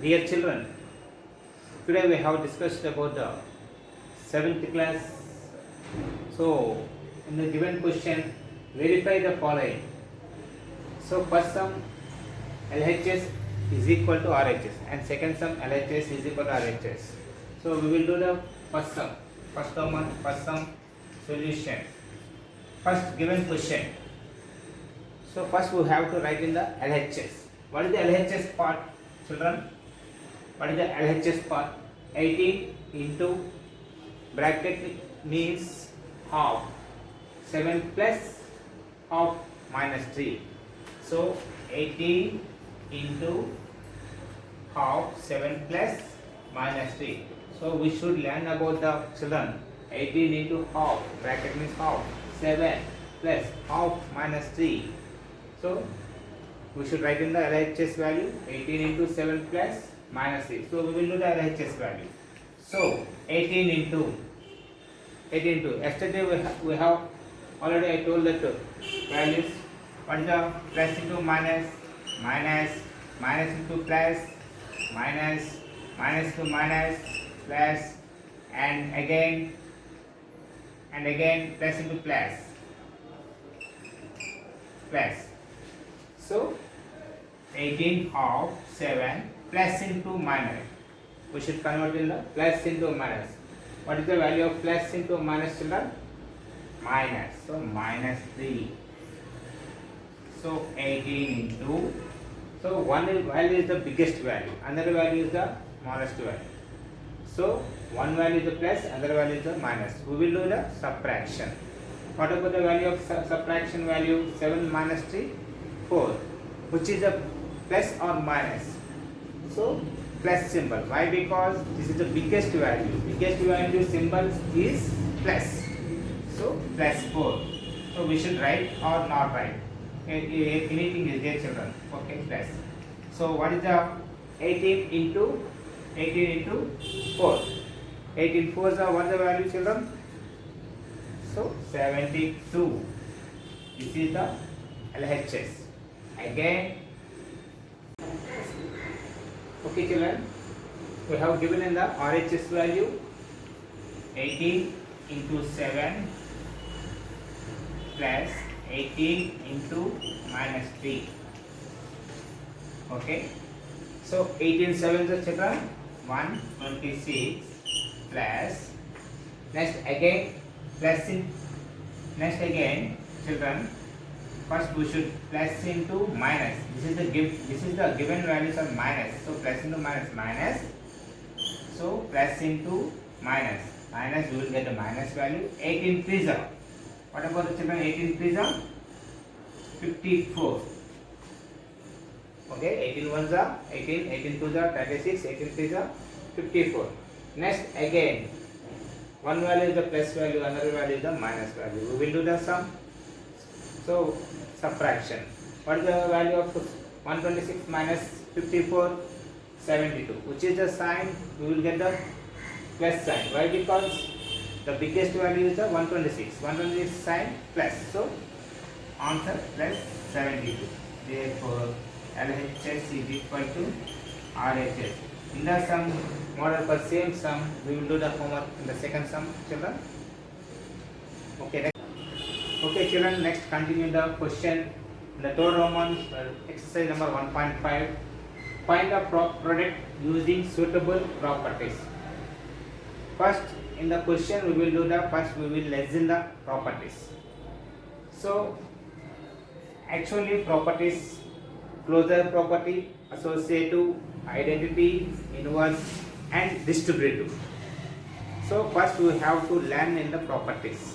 Dear children, today we have discussed about the 7th class. So, in the given question, verify the following. So, first sum LHS is equal to RHS and second sum LHS is equal to RHS. So, we will do the first sum. First sum solution. First given question. So, first we have to write in the LHS. What is the LHS part, children? What is the LHS part? 18 into bracket means half. 7 plus half minus 3. So 18 into half, 7 plus minus 3. So we should learn about the children. 18 into half, bracket means half. 7 plus half minus 3. So we should write in the LHS value 18 into 7 plus minus 3. So we will do the LHS value. So 18 into yesterday we have already I told that values. What is the plus into minus, minus into plus, minus to minus, plus, and again plus into plus. So 18 half 7 plus into minus. We should convert in the plus into minus. What is the value of plus into minus, children? Minus. So minus 3. So 18 into. So one value is the biggest value, another value is the smallest value. So one value is the plus, another value is the minus. We will do the subtraction. What about the value of subtraction value? 7 minus 3, 4. Which is the plus or minus? So plus symbol. Why? Because this is the biggest value. Biggest value symbol is plus. So plus 4. So we should write or not write. Anything is there, children. Okay, plus. So what is the 18 into 4? 18 4s are what the value, children? So 72. This is the LHS. Again. Okay, children. We have given in the RHS value 18 into 7 plus 18 into minus 3. Okay. So 18 7 is children 126 plus next again children. First we should plus into minus. This is the given values of minus. So plus into minus. So plus into minus. We will get the minus value. 18 3s are. What about the children? 18 3s are 54. Okay, 18 1s are 18, 18 2s are 36, 18 3s are 54. Next again, one value is the plus value, another value is the minus value. We will do the sum. So subtraction. What is the value of 126 minus 54? 72. Which is the sign? We will get the plus sign. Why? Because the biggest value is the 126. 126 sign plus. So answer plus 72. Therefore LHS is equal to RHS. In the sum model for same sum, we will do the homework in the second sum, children. Okay. Okay, children. Next, continue the question. In the third Roman exercise number 1.5. Find a product using suitable properties. First, in the question, we will do the first. We will lessen the properties. So, actually, properties. Closure property, associative, identity, inverse, and distributive. So first we have to learn in the properties.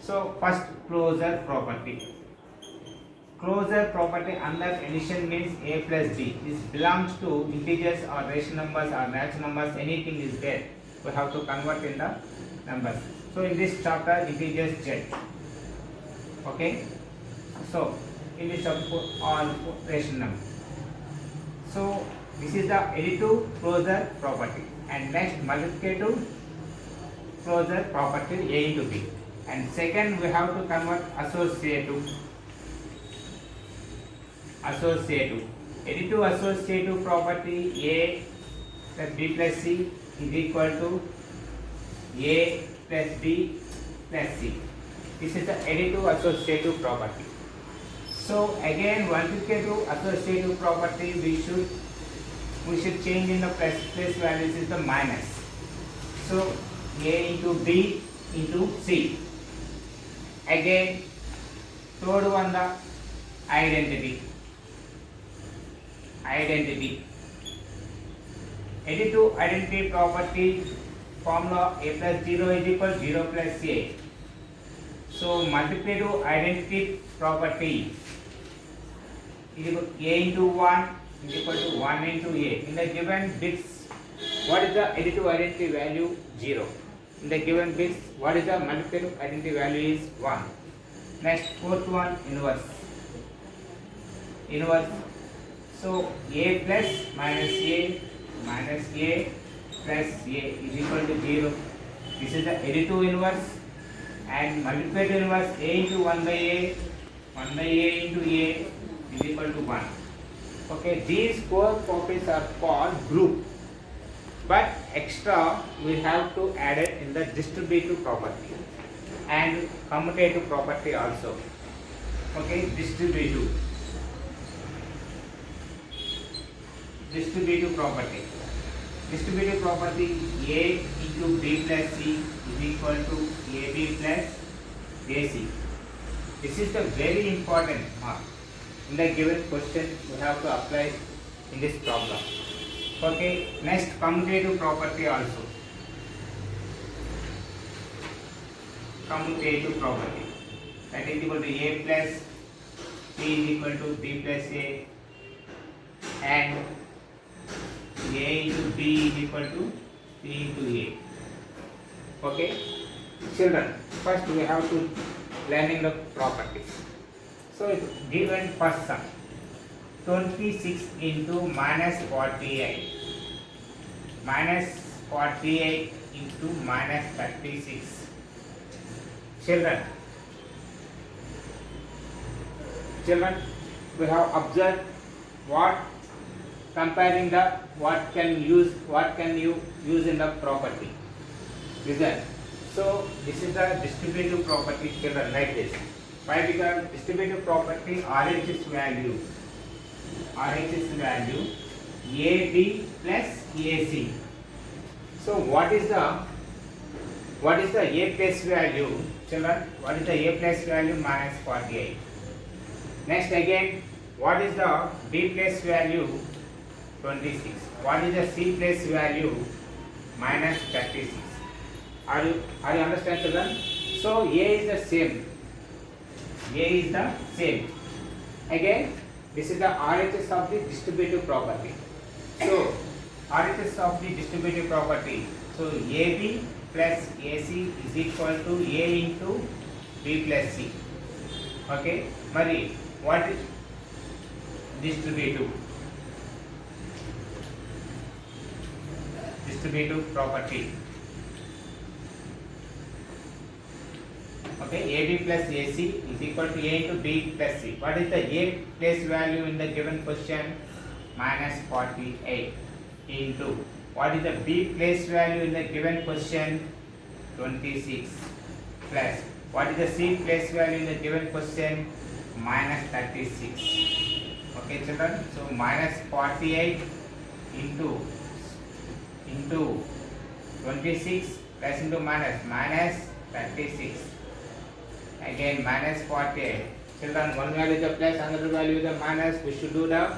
So first closure property. Closure property under addition means a plus b. This belongs to integers or rational numbers or natural numbers. Anything is there. We have to convert in the numbers. So in this chapter, integers z. Okay. So in this all rational number. So this is the additive closure property, and next multiplicative closure property a into b, and second we have to convert associative. additive associative property A plus B plus C is equal to A plus B plus C. This is the additive associative property. So again, multiplicative associative property we should change in the place values is the minus. So A into B into C. Again, third one the identity. Additive identity property formula A plus 0 is equal to 0 plus A. So multiplicative identity property is equal to A into 1 is equal to 1 into A. In the given bits, what is the additive identity value? 0. In the given bits, what is the multiplicative identity value is 1. Next, fourth one, inverse. So A plus minus A plus A is equal to 0. This is the additive inverse. And multiplicative inverse, A into 1 by A into A is equal to 1. Okay, these four properties are called group. But extra we have to add it in the distributive property and commutative property also. Okay, distributive property. Distributive property A into B plus C is equal to AB plus AC. This is the very important mark. In the given question, we have to apply in this problem. Okay, next commutative property also. Commutative property, that is equal to A plus C is equal to B plus A, and A into B is equal to C into A. Okay, children, first we have to learning the properties. So it's given first sum 26 into minus 48 into minus 36. Children, we have observed what comparing the what can you use in the property. Listen. So this is the distributive property, children, like this. Why? Because distributive property RHS value AB plus AC. So what is the A plus value, children? What is the A plus value? Minus 48. Next again, what is the B plus value? 26. What is the C plus value? Minus 36. Are you understand, children? So A is the same. Again, this is the RHS of the distributive property. So RHS of the distributive property. So AB plus AC is equal to A into B plus C. Okay. Mari, what is distributive property? Okay, AB plus AC is equal to A into B plus C. What is the A place value in the given question? Minus 48 into what is the B place value in the given question? 26 plus what is the C place value in the given question? Minus 36. Okay, children. So minus 48 into 26 plus into minus 36. Again minus 48. Children, one value is the plus, another value is the minus. We should do the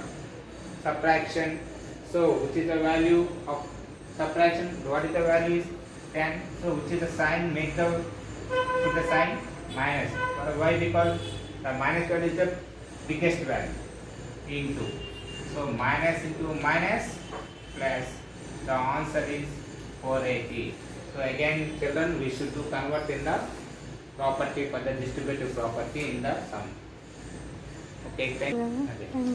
subtraction. So which is the value of subtraction? What is the value is 10. So which is the sign? Put the sign minus. Why? Because the minus value is the biggest value into. So minus into minus plus. The answer is 480. So again, children, we should do convert in the property for the distributive property in the sum. Okay, thank you.